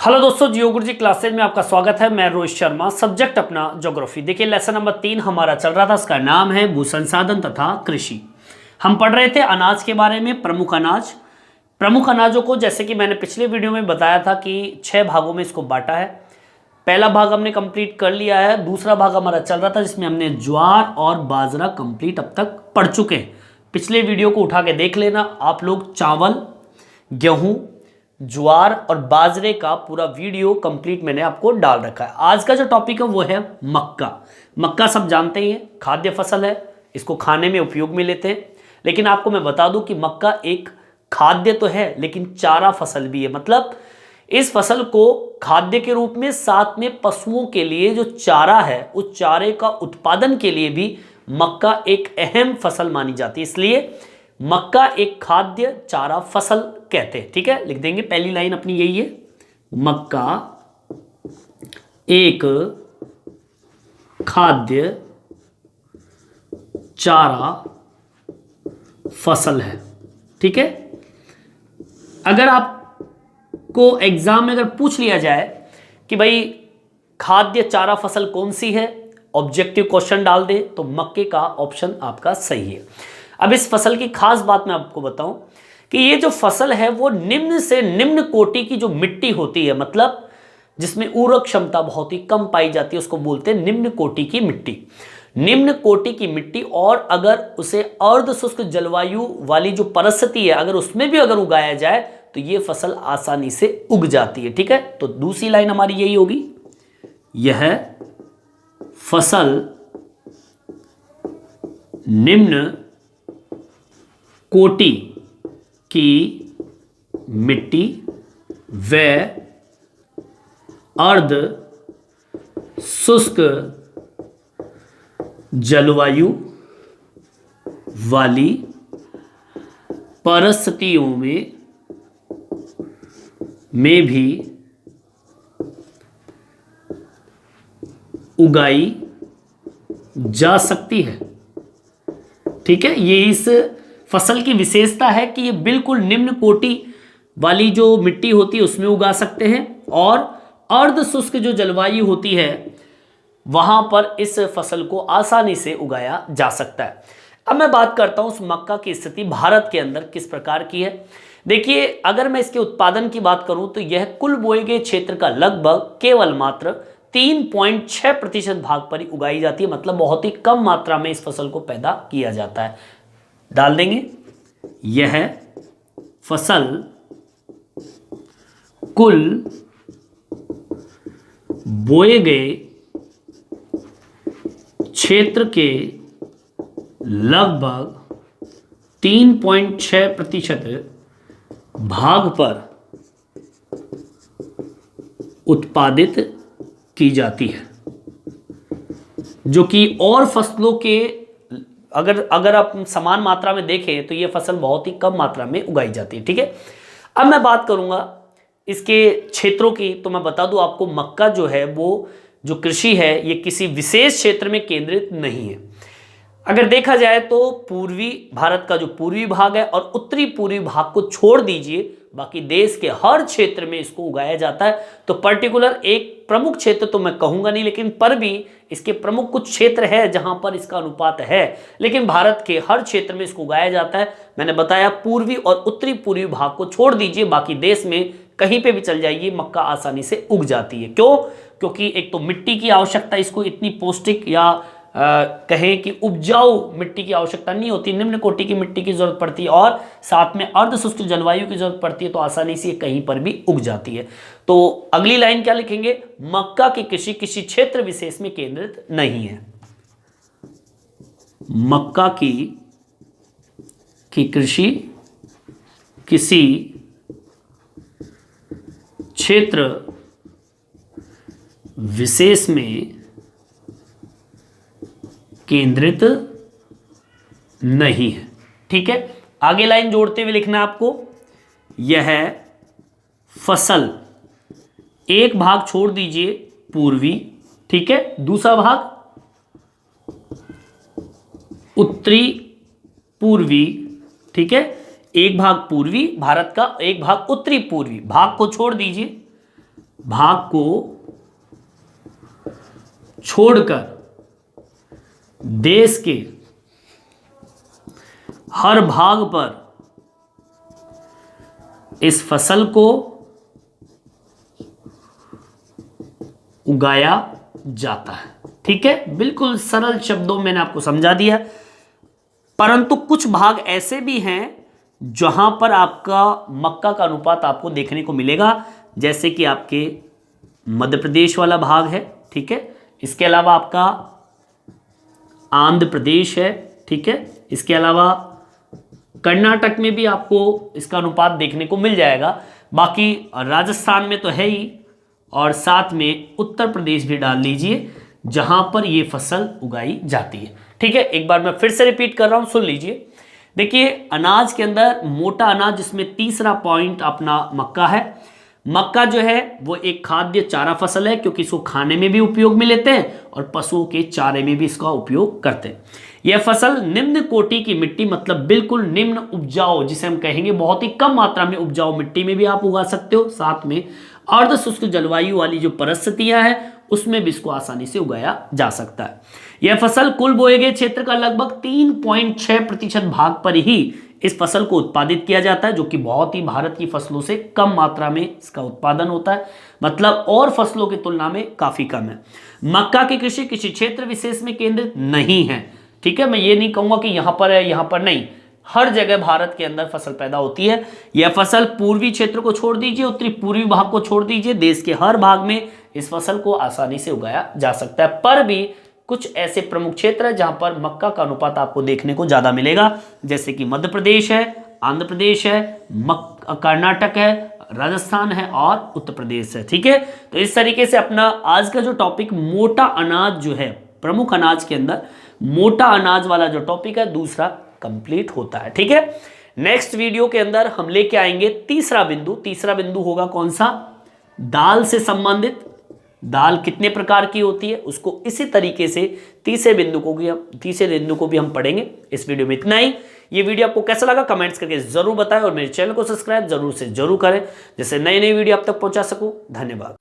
Hello दोस्तों, जियो गुरुजी classes में आपका स्वागत है। मैं रोहित शर्मा। सब्जेक्ट अपना ज्योग्राफी। देखिए लेसन नंबर 3 हमारा चल रहा था, उसका नाम है भू संसाधन तथा कृषि। हम पढ़ रहे थे अनाज के बारे में, प्रमुख अनाज। प्रमुख अनाजों को जैसे कि मैंने पिछले वीडियो में बताया था कि 6 भागों में इसको बांटा है। पहला भाग हमने कंप्लीट कर लिया है, दूसरा भाग हमारा चल रहा था जिसमें हमने ज्वार और बाजरा कंप्लीट अब तक पढ़ चुके हैं। पिछले वीडियो को उठा के देख लेना आप लोग। चावल, गेहूं, ज्वार और बाजरे का पूरा वीडियो कंप्लीट मैंने आपको डाल रखा है। आज का जो टॉपिक है वो है मक्का। मक्का सब जानते ही हैं, खाद्य फसल है, इसको खाने में उपयोग में लेते हैं। लेकिन आपको मैं बता दूं कि मक्का एक खाद्य तो है लेकिन चारा फसल भी है। मतलब इस फसल को खाद्य के रूप में, साथ में पशुओं के लिए जो चारा है उस चारे का उत्पादन के लिए भी मक्का एक अहम फसल मानी जाती है। इसलिए मक्का एक खाद्य चारा फसल कहते हैं। ठीक है, लिख देंगे। पहली लाइन अपनी यही है, मक्का एक खाद्य चारा फसल है। ठीक है, अगर आपको एग्जाम में अगर पूछ लिया जाए कि भाई खाद्य चारा फसल कौन सी है, ऑब्जेक्टिव क्वेश्चन डाल दे तो मक्के का ऑप्शन आपका सही है। अब इस फसल की खास बात मैं आपको बताऊं कि ये जो फसल है वो निम्न से निम्न कोटि की जो मिट्टी होती है, मतलब जिसमें उर्वरक क्षमता बहुत ही कम पाई जाती है, उसको बोलते हैं निम्न कोटि की मिट्टी। निम्न कोटि की मिट्टी, और अगर उसे अर्ध शुष्क जलवायु वाली जो परिस्थिति है अगर उसमें भी अगर उगाया जाए तो ये फसल आसानी से उग जाती है। ठीक है, तो दूसरी लाइन हमारी यही होगी, यह फसल निम्न कोटि की मिट्टी व अर्ध शुष्क जलवायु वाली परिस्थितियों में भी उगाई जा सकती है। ठीक है, ये इस फसल की विशेषता है कि ये बिल्कुल निम्न कोटि वाली जो मिट्टी होती है उसमें उगा सकते हैं, और अर्ध शुष्क जो जलवायु होती है वहां पर इस फसल को आसानी से उगाया जा सकता है। अब मैं बात करता हूं उस मक्का की स्थिति भारत के अंदर किस प्रकार की है। देखिए, अगर मैं इसके उत्पादन की बात करूं तो यह कुल बोए गए क्षेत्र का लगभग केवल मात्र 3.6% भाग पर ही उगाई जाती है। मतलब बहुत ही कम मात्रा में इस फसल को पैदा किया जाता है। डाल देंगे, यह फसल कुल बोए गए क्षेत्र के लगभग 3.6% भाग पर उत्पादित की जाती है, जो कि और फसलों के अगर आप समान मात्रा में देखें तो यह फसल बहुत ही कम मात्रा में उगाई जाती है। ठीक है, अब मैं बात करूंगा इसके क्षेत्रों की, तो मैं बता दूं आपको मक्का जो है वो जो कृषि है ये किसी विशेष क्षेत्र में केंद्रित नहीं है। अगर देखा जाए तो पूर्वी भारत का जो पूर्वी भाग है और उत्तरी पूर्वी भाग को छोड़ दीजिए, बाकी देश के हर क्षेत्र में इसको उगाया जाता है। तो पर्टिकुलर एक प्रमुख क्षेत्र तो मैं कहूंगा नहीं, लेकिन पर भी इसके प्रमुख कुछ क्षेत्र है जहां पर इसका अनुपात है, लेकिन भारत के हर क्षेत्र में इसको उगाया जाता है। मैंने बताया पूर्वी और उत्तरी पूर्वी भाग को छोड़ दीजिए, बाकी देश में कहीं पे भी चल जाइए मक्का आसानी से उग जाती है। क्यों? क्योंकि एक तो मिट्टी की आवश्यकता, इसको इतनी पौष्टिक या कहें कि उपजाऊ मिट्टी की आवश्यकता नहीं होती, निम्न कोटि की मिट्टी की जरूरत पड़ती है, और साथ में अर्ध शुष्क जलवायु की जरूरत पड़ती है, तो आसानी से कहीं पर भी उग जाती है। तो अगली लाइन क्या लिखेंगे, मक्का की कृषि किसी क्षेत्र विशेष में केंद्रित नहीं है। मक्का की कृषि किसी क्षेत्र विशेष में केंद्रित नहीं है। ठीक है, आगे लाइन जोड़ते हुए लिखना है आपको, यह फसल, एक भाग छोड़ दीजिए पूर्वी, ठीक है, दूसरा भाग उत्तरी पूर्वी, ठीक है, एक भाग पूर्वी भारत का, एक भाग उत्तरी पूर्वी, भाग को छोड़ दीजिए, भाग को छोड़कर देश के हर भाग पर इस फसल को उगाया जाता है। ठीक है, बिल्कुल सरल शब्दों में मैंने आपको समझा दिया। परंतु कुछ भाग ऐसे भी हैं जहां पर आपका मक्का का अनुपात आपको देखने को मिलेगा, जैसे कि आपके मध्य प्रदेश वाला भाग है। ठीक है, इसके अलावा आपका आंध्र प्रदेश है। ठीक है, इसके अलावा कर्नाटक में भी आपको इसका अनुपात देखने को मिल जाएगा। बाकी राजस्थान में तो है ही, और साथ में उत्तर प्रदेश भी डाल लीजिए जहां पर यह फसल उगाई जाती है। ठीक है, एक बार मैं फिर से रिपीट कर रहा हूं, सुन लीजिए। देखिए, अनाज के अंदर मोटा अनाज, जिसमें तीसरा पॉइंट अपना मक्का है। मक्का जो है वो एक खाद्य चारा फसल है, क्योंकि इसको खाने में भी उपयोग में लेते हैं और पशुओं के चारे में भी इसका उपयोग करते हैं। यह फसल निम्न कोटि की मिट्टी, मतलब बिल्कुल निम्न उपजाऊ, जिसे हम कहेंगे बहुत ही कम मात्रा में उपजाऊ मिट्टी में भी आप उगा सकते हो। साथ में अर्ध शुष्क जलवायु वाली जो परिस्थितियां हैं उसमें भी इसको आसानी से उगाया जा सकता है। यह फसल कुल बोए गए क्षेत्र का लगभग 3.6% भाग पर ही इस फसल को उत्पादित किया जाता है, जो कि बहुत ही भारत की फसलों से कम मात्रा में इसका उत्पादन होता है, मतलब और फसलों की तुलना में काफी कम है। मक्का की कृषि किसी क्षेत्र विशेष में केंद्रित नहीं है। ठीक है, मैं ये नहीं कहूंगा कि यहां पर है यहां पर नहीं, हर जगह भारत के अंदर फसल पैदा होती है। यह फसल पूर्वी क्षेत्र को छोड़ दीजिए, उत्तरी पूर्वी भाग को छोड़ दीजिए, देश के हर भाग में इस फसल को आसानी से उगाया जा सकता है। पर भी कुछ ऐसे प्रमुख क्षेत्र है जहां पर मक्का का अनुपात आपको देखने को ज्यादा मिलेगा, जैसे कि मध्य प्रदेश है, आंध्र प्रदेश है, कर्नाटक है, राजस्थान है और उत्तर प्रदेश है। ठीक है, तो इस तरीके से अपना आज का जो टॉपिक मोटा अनाज जो है, प्रमुख अनाज के अंदर मोटा अनाज वाला जो टॉपिक है दूसरा कंप्लीट होता है। ठीक है, नेक्स्ट वीडियो के अंदर हम लेके आएंगे तीसरा बिंदु। तीसरा बिंदु होगा कौन सा? दाल से संबंधित। दाल कितने प्रकार की होती है उसको इसी तरीके से तीसरे बिंदु को भी हम पढ़ेंगे। इस वीडियो में इतना ही। ये वीडियो आपको कैसा लगा कमेंट्स करके जरूर बताएं और मेरे चैनल को सब्सक्राइब जरूर से जरूर करें, जिससे नई नई वीडियो आप तक पहुंचा सकूं। धन्यवाद।